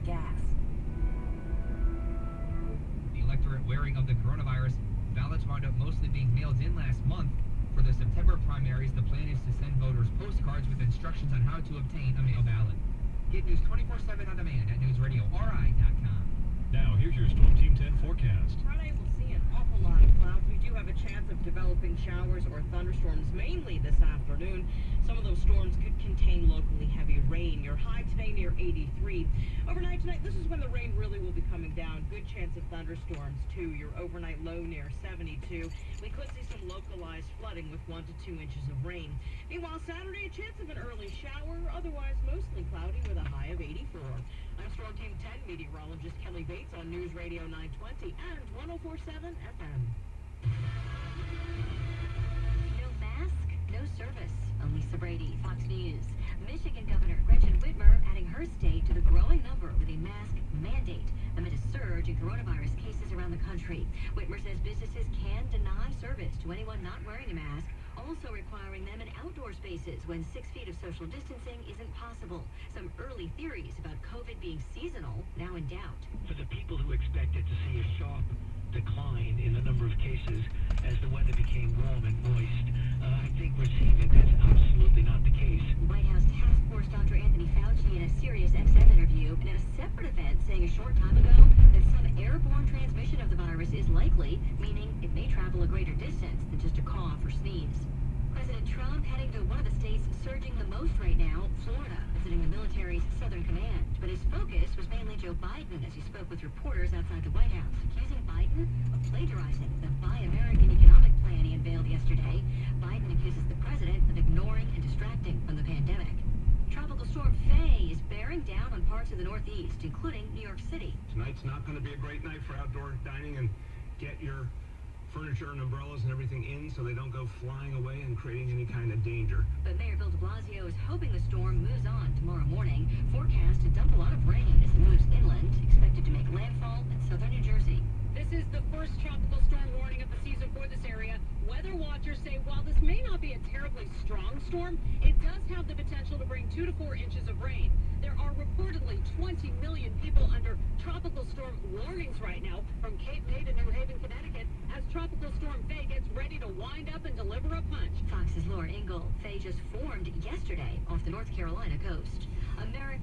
gas. The electorate wary of the coronavirus. Ballots wound up mostly being mailed in last month. For the September primaries, the plan is to send voters postcards with instructions on how to obtain a mail ballot. Get news 24/7 on demand at newsradiori.com. Now, here's your Storm Team 10 forecast. Friday, we'll see an awful lot of clouds. We do have a chance of developing showers or thunderstorms, mainly this afternoon. Some of those storms could contain locally heavy rain. Your high today near 83. Overnight tonight, this is when the rain really will be coming down. Good chance of thunderstorms, too. Your overnight low near 72. We could see some localized flooding with 1 to 2 inches of rain. Meanwhile, Saturday, a chance of an early shower. Otherwise, mostly cloudy with a high of 84. I'm Storm Team 10 meteorologist Kelly Bates on News Radio 920 and 104.7 FM. No mask, no service. I'm Lisa Brady, Fox News. Michigan Governor Gretchen Whitmer adding her state to the growing number with a mask mandate amid a surge in coronavirus cases around the country. Whitmer says businesses can deny service to anyone not wearing a mask, also requiring them in outdoor spaces when 6 feet of social distancing isn't possible. Some early theories about COVID being seasonal now in doubt. For the people who expected to see a sharp decline in the number of cases as the weather became warm and moist, I think we're seeing that that's absolutely not the case. White House Task Force Dr. Anthony Fauci in a Sirius XM interview and at a separate event saying a short time ago that some airborne transmission of the virus is likely, meaning it may travel a greater distance than just a cough or sneeze. President Trump heading to one of the states surging the most right now, Florida, visiting the military's Southern Command. But his focus was mainly Joe Biden as he spoke with reporters outside the White House, accusing Biden of plagiarizing the Buy American economic plan he unveiled yesterday. Biden accuses the president of ignoring and distracting from the pandemic. Tropical storm Faye is bearing down on parts of the Northeast, including New York City. Tonight's not going to be a great night for outdoor dining, and get your furniture and umbrellas and everything in so they don't go flying away and creating any kind of danger. But Mayor Bill de Blasio is hoping the storm moves on tomorrow morning. Forecast to dump a lot of rain as it moves inland, expected to make landfall in southern New Jersey. This is the first tropical storm warning of the season for this area. Weather watchers say while this may not be a terribly strong storm, it does have the potential to bring 2 to 4 inches of rain. There are reportedly 20 million people under tropical storm warnings right now from Cape May to New Haven, Connecticut, as Tropical Storm Faye gets ready to wind up and deliver a punch. Fox's Lauren Ingle. Faye just formed yesterday off the North Carolina coast. America